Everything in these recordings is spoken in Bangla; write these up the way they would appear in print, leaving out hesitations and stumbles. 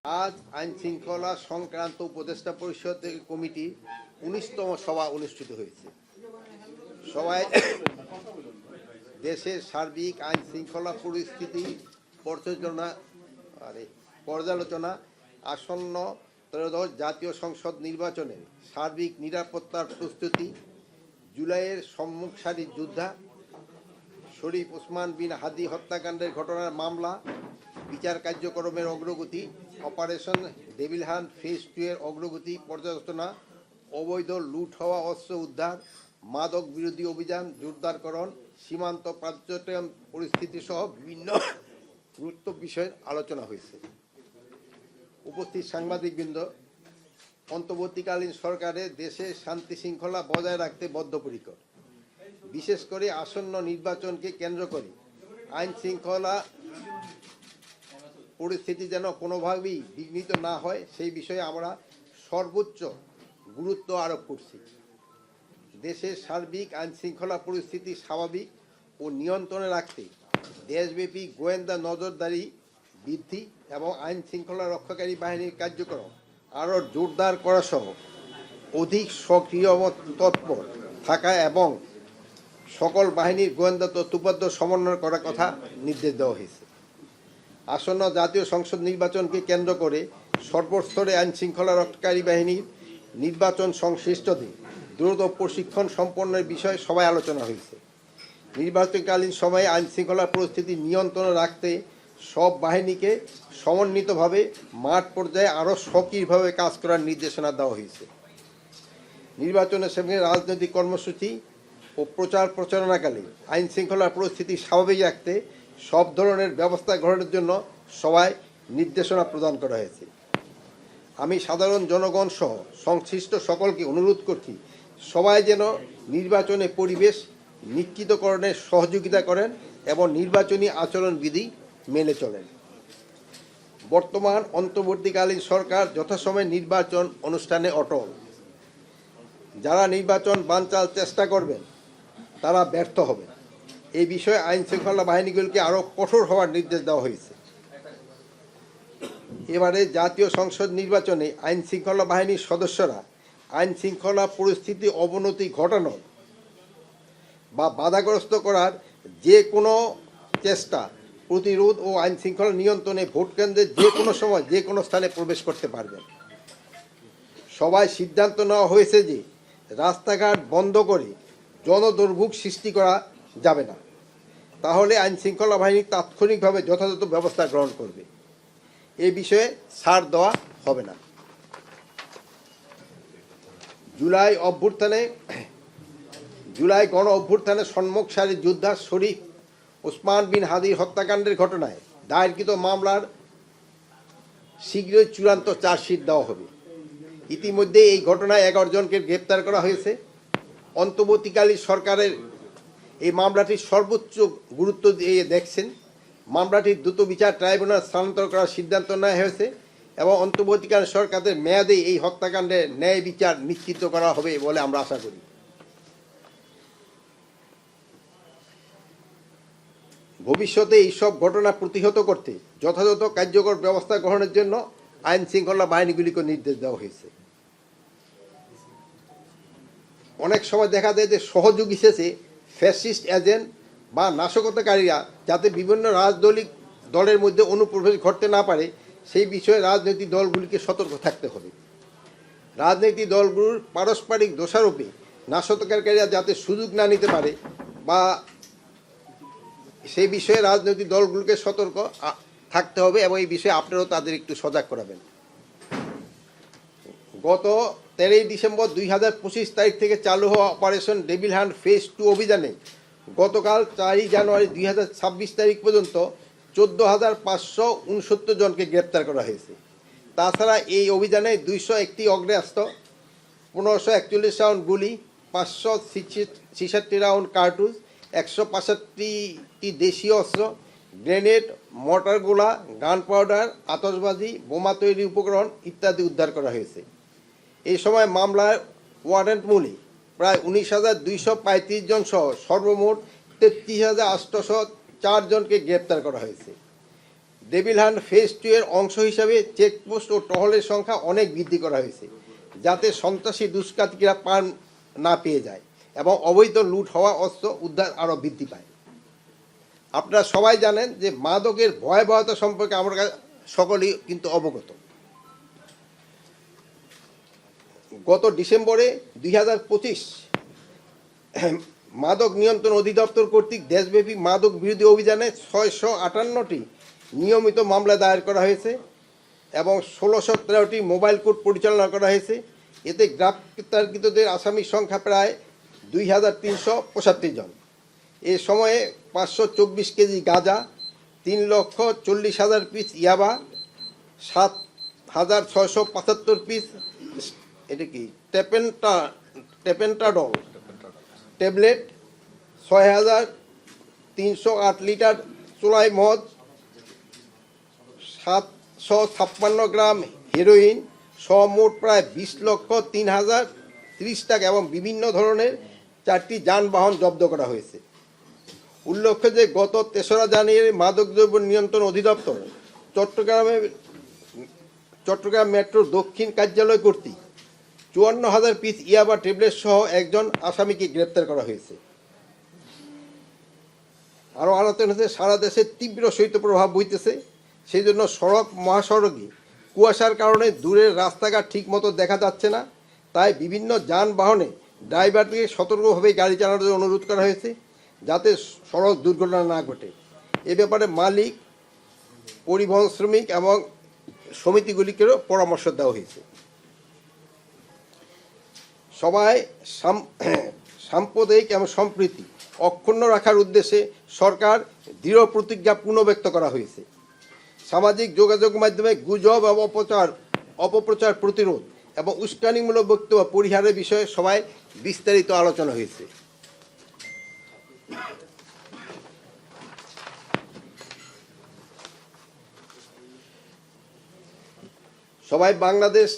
আজ আইন শৃঙ্খলা সংক্রান্ত উপদেষ্টা পরিষদ কমিটি ১৯তম সভা অনুষ্ঠিত হয়েছে। সভায় দেশের সার্বিক আইন শৃঙ্খলা পরিস্থিতি পর্যালোচনা, আসন্ন ত্রয়োদশ জাতীয় সংসদ নির্বাচনের সার্বিক নিরাপত্তার প্রস্তুতি, জুলাইয়ের সম্মুখ সারির যোদ্ধা শরীফ ওসমান বিন হাদি হত্যাকাণ্ডের ঘটনার মামলা, বিচার কার্যক্রমের অগ্রগতি, অপারেশন ডেভিল হান্ট ফেজ 2 এর অগ্রগতি পর্যালোচনা, অবৈধ লুট হওয়া অস্ত্র উদ্ধার, মাদক বিরোধী অভিযান জোরদারকরণ, সীমান্ত পর্যটন পরিস্থিতি সহ বিভিন্ন গুরুত্বপূর্ণ বিষয়ের আলোচনা হয়েছে। উপস্থিত সাংবাদিকবৃন্দ, অন্তর্বর্তীকালীন সরকারের দেশে শান্তি শৃঙ্খলা বজায় রাখতে বদ্ধপরিকর। বিশেষ করে আসন্ন নির্বাচনকে কেন্দ্র করে আইন শৃঙ্খলা পরিস্থিতি যেন কোনোভাবেই বিঘ্নিত না হয় সেই বিষয়ে আমরা সর্বোচ্চ গুরুত্ব আরোপ করছি। দেশের সার্বিক আইন শৃঙ্খলা পরিস্থিতি স্বাভাবিক ও নিয়ন্ত্রণে রাখতে দেশব্যাপী গোয়েন্দা নজরদারি বৃদ্ধি এবং আইন শৃঙ্খলা রক্ষাকারী বাহিনীর কার্যক্রম আরও জোরদার করা সহ অধিক সক্রিয় তৎপর থাকা এবং সকল বাহিনীর গোয়েন্দা তথ্যোপাত্য সমন্বয় করার কথা নির্দেশ দেওয়া হয়েছে। আসন্ন জাতীয় সংসদ নির্বাচনকে কেন্দ্র করে সর্বস্তরে আইন শৃঙ্খলা রক্ষাকারী বাহিনীর নির্বাচন সংশ্লিষ্টদের দ্রুত প্রশিক্ষণ সম্পন্নের বিষয়ে সভায় আলোচনা হয়েছে। নির্বাচনকালীন সময়ে আইন শৃঙ্খলা পরিস্থিতি নিয়ন্ত্রণে রাখতে সব বাহিনীকে সমন্বিতভাবে মাঠ পর্যায়ে আরও সক্রিয়ভাবে কাজ করার নির্দেশনা দেওয়া হয়েছে। নির্বাচনের সঙ্গে রাজনৈতিক কর্মসূচি ও প্রচার প্রচারণাকালে আইন শৃঙ্খলার পরিস্থিতি স্বাভাবিক রাখতে সব ধরনের ব্যবস্থা গ্রহণের জন্য সবাই নির্দেশনা প্রদান করা হয়েছে। আমি সাধারণ জনগণ সহ সংশ্লিষ্ট সকলকে অনুরোধ করছি, সবাই যেন নির্বাচনে পরিবেশ নিশ্চিতকরণে সহযোগিতা করেন এবং নির্বাচনী আচরণবিধি মেনে চলেন। বর্তমান অন্তর্বর্তীকালীন সরকার যথাসময়ে নির্বাচন অনুষ্ঠানে অটল। যারা নির্বাচন বানচাল চেষ্টা করবেন তারা ব্যর্থ হবে। এই বিষয়ে আইন শৃঙ্খলা বাহিনীগুলিকে আরও কঠোর হওয়ার নির্দেশ দেওয়া হয়েছে। এবারে জাতীয় সংসদ নির্বাচনে আইন শৃঙ্খলা বাহিনীর সদস্যরা আইন শৃঙ্খলা পরিস্থিতি অবনতি ঘটানো বা বাধাগ্রস্ত করার যে কোনো চেষ্টা প্রতিরোধ ও আইন শৃঙ্খলা নিয়ন্ত্রণে ভোটকেন্দ্রে যে কোনো সময় যে কোনো স্থানে প্রবেশ করতে পারবেন। সবাই সিদ্ধান্ত নেওয়া হয়েছে যে রাস্তাঘাট বন্ধ করে জনদুর্ভোগ সৃষ্টি করা যাবে না, তাহলে আইন শৃঙ্খলা বাহিনী তাৎক্ষণিকভাবে যথাযথ ব্যবস্থা গ্রহণ করবে। এই বিষয়ে ছাড় দেওয়া হবে না। জুলাই গণ অভ্যুত্থানে সম্মুখ সারির যোদ্ধা শরীফ ওসমান বিন হাদির হত্যাকাণ্ডের ঘটনায় দায়েরকৃত মামলার শীঘ্রই চূড়ান্ত চার্জশিট দেওয়া হবে। ইতিমধ্যে এই ঘটনায় 11 জনকে গ্রেপ্তার করা হয়েছে। অন্তর্বর্তীকালীন সরকারের এই মামলাটির সর্বোচ্চ গুরুত্ব দিয়ে দেখছেন। মামলাটি দ্রুত বিচার ট্রাইব্যুনাল স্থানান্তর করার সিদ্ধান্ত নেওয়া হয়েছে এবং অন্তর্বর্তীকালীন সরকারের মেয়াদে এই হত্যাকাণ্ডের ন্যায় বিচার নিশ্চিত করা হবে বলে আমরা আশা করি। ভবিষ্যতে এইসব ঘটনা প্রতিহত করতে যথাযথ কার্যকর ব্যবস্থা গ্রহণের জন্য আইন শৃঙ্খলা বাহিনীগুলিকে নির্দেশ দেওয়া হয়েছে। অনেক সময় দেখা যায় যে সহযোগী শেষে ফ্যাসিস্ট এজেন্ট বা নাশকতাকারীরা যাতে বিভিন্ন রাজনৈতিক দলের মধ্যে অনুপ্রবেশ ঘটতে না পারে সেই বিষয়ে রাজনৈতিক দলগুলিকে সতর্ক থাকতে হবে। রাজনৈতিক দলগুলোর পারস্পরিক দোষারোপে নাশকতাকারীরা যাতে সুযোগ না নিতে পারে বা সেই বিষয়ে রাজনৈতিক দলগুলোকে সতর্ক থাকতে হবে এবং এই বিষয়ে আপনারাও তাদের একটু সজাগ করাবেন। গত 13 ডিসেম্বর 2025 তারিখ থেকে চালু হওয়া অপারেশন ডেভিল হান্ট ফেজ 2 অভিযানে গতকাল 4 জানুয়ারি 2026 তারিখ পর্যন্ত 14,569 জনকে গ্রেপ্তার করা হয়েছে। তাছাড়া এই অভিযানে 201টি অগ্নেয়াস্ত্র, 1541 রাউন্ড গুলি, 566 রাউন্ড কার্তুজ, 165টি দেশীয় অস্ত্র, গ্রেনেড, মর্টার গোলা, গান পাউডার, আতশবাজি, বোমা তৈরি উপকরণ ইত্যাদি উদ্ধার করা হয়েছে। এই সময় মামলার ওয়ারেন্ট মূলে প্রায় 19,235 জন সহ সর্বমোট 33,804 জনকে গ্রেপ্তার করা হয়েছে। ডেভিল হান্ট ফেজ 2 এর অংশ হিসাবে চেকপোস্ট ও টহলের সংখ্যা অনেক বৃদ্ধি করা হয়েছে, যাতে সন্ত্রাসী দুষ্কৃতীরা পার না পেয়ে যায় এবং অবৈধ লুট হওয়া অস্ত্র উদ্ধার আরও বৃদ্ধি পায়। আপনারা সবাই জানেন যে মাদকের ভয়াবহতা সম্পর্কে আমরা সকলেই কিন্তু অবগত। গত ডিসেম্বরে 2025 মাদক নিয়ন্ত্রণ অধিদপ্তর কর্তৃক দেশব্যাপী মাদক বিরোধী অভিযানে 658টি নিয়মিত মামলা দায়ের করা হয়েছে এবং 1613টি মোবাইল কোর্ট পরিচালনা করা হয়েছে। এতে গ্রেপ্তারকৃতদের আসামির সংখ্যা প্রায় 2375 জন। এ সময়ে 524 কেজি গাঁজা, 3,40,000 পিস ইয়াবা, 7,675 পিস এটা কি টেপেন্টাডল ট্যাবলেট, 6,308 লিটার চোলাই মদ, 756 গ্রাম হেরোইন সহ মোট প্রায় 20,03,030 টাকা এবং বিভিন্ন ধরনের 4টি যানবাহন জব্দ করা হয়েছে। উল্লেখ্য যে গত 3রা জানুয়ারি মাদকদ্রব্য নিয়ন্ত্রণ অধিদপ্তর চট্টগ্রাম মেট্রোর দক্ষিণ কার্যালয় কর্তৃক 54,000 পিস ইয়াবা ট্যাবলেট সহ একজন আসামিকে গ্রেপ্তার করা হয়েছে। আরও আলোচনা হচ্ছে সারা দেশে তীব্র শৈত্যপ্রবাহ বইতেছে, সেই জন্য সড়ক মহাসড়কে কুয়াশার কারণে দূরের রাস্তাঘাট ঠিকমতো দেখা যাচ্ছে না। তাই বিভিন্ন যানবাহনে ড্রাইভারকে সতর্কভাবে গাড়ি চালানোর অনুরোধ করা হয়েছে, যাতে সড়ক দুর্ঘটনা না ঘটে। এ ব্যাপারে মালিক, পরিবহন শ্রমিক এবং সমিতিগুলিকেও পরামর্শ দেওয়া হয়েছে। সবাই সাম্প্রদায়িক এবং সম্প্রীতি অক্ষুণ্ণ রাখার উদ্দেশ্যে সরকার দৃঢ় প্রতিজ্ঞা পুনর্ব্যক্ত করা হয়েছে। সামাজিক যোগাযোগ মাধ্যমে গুজব এবং অপপ্রচার প্রতিরোধ এবং উস্কানিমূলক বক্তব্য পরিহারের বিষয়ে সবাই বিস্তারিত আলোচনা হয়েছে। সবাই বাংলাদেশ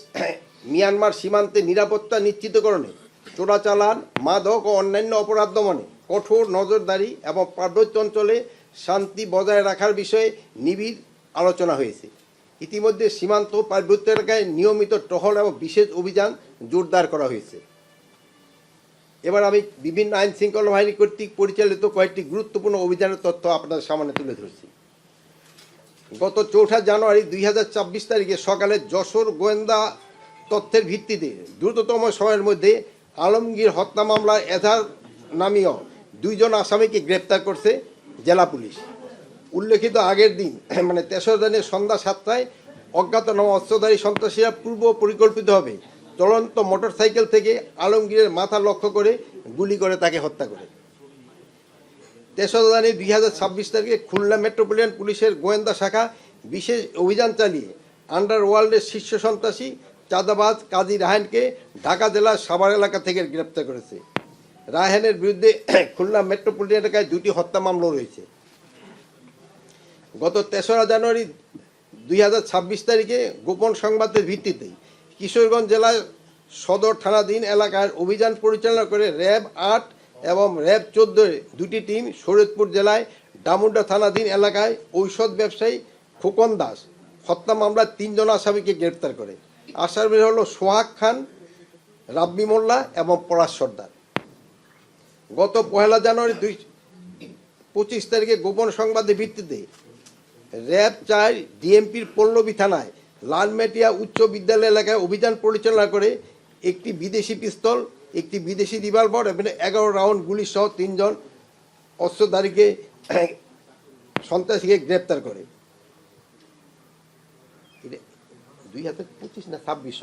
মিয়ানমার সীমান্তে নিরাপত্তা নিশ্চিতকরণে, চোরাচালান, মাদক ও অন্যান্য অপরাধ দমনে কঠোর নজরদারি এবং পার্বত্য অঞ্চলে শান্তি বজায় রাখার বিষয়ে নিবিড় আলোচনা হয়েছে। ইতিমধ্যে সীমান্ত পার্বত্য এলাকায় নিয়মিত টহল এবং বিশেষ অভিযান জোরদার করা হয়েছে। এবার আমি বিভিন্ন আইন শৃঙ্খলা বাহিনী কর্তৃক পরিচালিত কয়েকটি গুরুত্বপূর্ণ অভিযানের তথ্য আপনাদের সামনে তুলে ধরছি। গত 4 জানুয়ারি 2024 তারিখে সকালে যশোর গোয়েন্দা তথ্যের ভিত্তিতে দ্রুততম সময়ের মধ্যে আলমগীর হত্যা মামলায় এজাহার নামীয় 2 জন আসামিকে গ্রেপ্তার করছে জেলা পুলিশ। উল্লেখিত আগের দিন মানে 3রা জানুয়ারি সন্ধ্যা 7টায় অজ্ঞাতনামা অস্ত্রধারী সন্ত্রাসীরা পূর্ব পরিকল্পিতভাবে চলন্ত মোটরসাইকেল থেকে আলমগীরের মাথা লক্ষ্য করে গুলি করে তাকে হত্যা করে। 3রা জানুয়ারি 2026 তারিখে খুলনা মেট্রোপলিটন পুলিশের গোয়েন্দা শাখা বিশেষ অভিযান চালিয়ে আন্ডারওয়ার্ল্ডের শীর্ষ সন্ত্রাসী চাঁদাবাজ কাজী রায়হানকে ঢাকা জেলার সাভার এলাকা থেকে গ্রেপ্তার করেছে। রায়হানের বিরুদ্ধে খুলনা মেট্রোপলিটন এলাকায় 2টি হত্যা মামলা রয়েছে। গত 3রা জানুয়ারি 2026 তারিখে গোপন সংবাদের ভিত্তিতে কিশোরগঞ্জ জেলার সদর থানাধীন এলাকার অভিযান পরিচালনা করে র্যাব 8 এবং র্যাব 14 2টি টিম শরীয়তপুর জেলায় ডামুড্ডা থানাধীন এলাকায় ঔষধ ব্যবসায়ী খোকন দাস হত্যা মামলার 3 জন আসামিকে গ্রেপ্তার করে। আসামি হলো সোহাগ খান, রাব্বি মোল্লা এবং পলাশ সর্দার। গত 1 জানুয়ারি 2025 তারিখে গোপন সংবাদের ভিত্তিতে র্যাব 4 ডিএমপির পল্লবী থানায় লালমেটিয়া উচ্চ বিদ্যালয় এলাকায় অভিযান পরিচালনা করে একটি বিদেশি পিস্তল, একটি বিদেশি রিভলভার এবং 11 রাউন্ড গুলি সহ 3 জন অস্ত্রধারীকে সন্ত্রাসীকে গ্রেপ্তার করে। 2025 না 26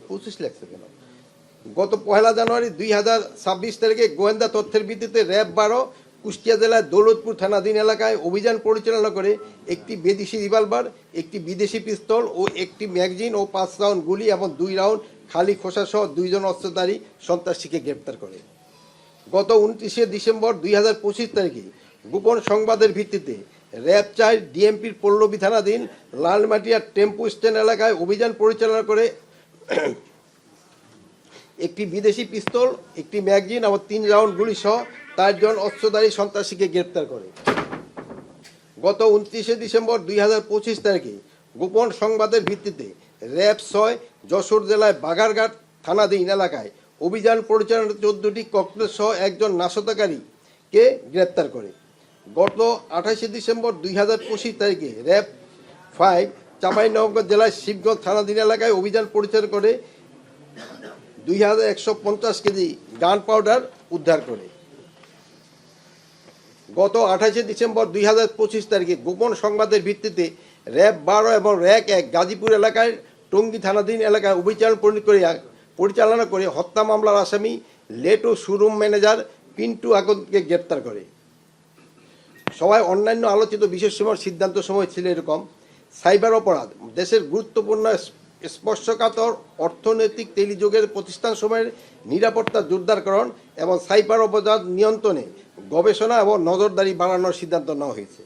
25 লাগছে কেন? গত 1 জানুয়ারি 2026 তারিখে গোয়েন্দা তথ্যের ভিত্তিতে র্যাব 12 কুষ্টিয়া জেলার দৌলতপুর থানাধীন এলাকায় অভিযান পরিচালনা করে একটি বিদেশি রিভলভার, একটি বিদেশি পিস্তল ও একটি ম্যাগাজিন ও 5 রাউন্ড গুলি এবং 2 রাউন্ড খালি খোসা সহ 2 জন অস্ত্রধারী সন্ত্রাসীকে গ্রেপ্তার করে। গত 29 ডিসেম্বর 2025 তারিখে গোপন সংবাদের ভিত্তিতে র্যাব 4 ডিএমপির পল্লবী থানাধীন লালমাটিয়া টেম্পো স্ট্যান্ড এলাকায় অভিযান পরিচালনা করে একটি বিদেশি পিস্তল, একটি ম্যাগাজিন এবং 3 রাউন্ড গুলি সহ 4 জন অস্ত্রধারী সন্ত্রাসীকে গ্রেপ্তার করে। গত 29শে ডিসেম্বর 2025 তারিখে গোপন সংবাদের ভিত্তিতে র্যাব 6 যশোর জেলায় বাগারঘাট থানাধীন এলাকায় অভিযান পরিচালনায় 14টি ককটেল সহ একজন নাশকতাকারীকে গ্রেপ্তার করে। গত 28শে ডিসেম্বর 2025 তারিখে র্যাব 5 চাঁপাইনবাবগঞ্জ জেলায় শিবগঞ্জ থানাধীন এলাকায় অভিযান পরিচালনা করে 2150 কেজি গান পাউডার উদ্ধার করে। গত 28শে ডিসেম্বর 2025 তারিখে গোপন সংবাদের ভিত্তিতে র্যাব 12 এবং র্যাক 1 গাজীপুর এলাকায় টঙ্গী থানাধীন এলাকায় অভিযান পরিচালনা করে হত্যা মামলার আসামি লেটো শোরুম ম্যানেজার পিন্টু আকন্দকে গ্রেপ্তার করে। সবাই অন্যান্য আলোচিত বিষয়সমূহের সিদ্ধান্ত সময় ছিল এরকম: সাইবার অপরাধ, দেশের গুরুত্বপূর্ণ স্পর্শকাতর অর্থনৈতিক টেলিযোগের প্রতিষ্ঠানসমূহের নিরাপত্তা জোরদারকরণ এবং সাইবার অপরাধ নিয়ন্ত্রণে গবেষণা এবং নজরদারি বাড়ানোর সিদ্ধান্ত নেওয়া হয়েছে।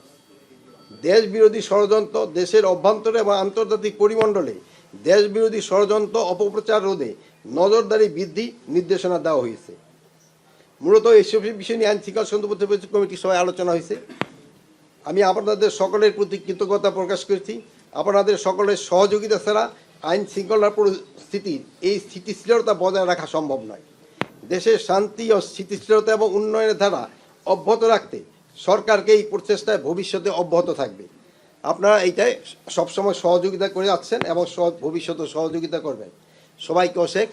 দেশ বিরোধী ষড়যন্ত্র, দেশের অভ্যন্তরে এবং আন্তর্জাতিক পরিমণ্ডলে দেশ বিরোধী ষড়যন্ত্র অপপ্রচার রোধে নজরদারি বৃদ্ধি নির্দেশনা দেওয়া হয়েছে। মূলত এইসব বিষয় নিয়ে আইন শৃঙ্খলা সংক্রান্ত কমিটির সভায় আলোচনা হয়েছে। আমি আপনাদের সকলের প্রতি কৃতজ্ঞতা প্রকাশ করছি। আপনাদের সকলের সহযোগিতা ছাড়া আইন শৃঙ্খলা পরিস্থিতির এই স্থিতিশীলতা বজায় রাখা সম্ভব নয়। দেশের শান্তি ও স্থিতিশীলতা এবং উন্নয়নের ধারা অব্যাহত রাখতে সরকারকে এই প্রচেষ্টায় ভবিষ্যতে অব্যাহত থাকবে। আপনারা এইটাই সবসময় সহযোগিতা করে যাচ্ছেন এবং ভবিষ্যতে সহযোগিতা করবেন। সবাইকে অশেষ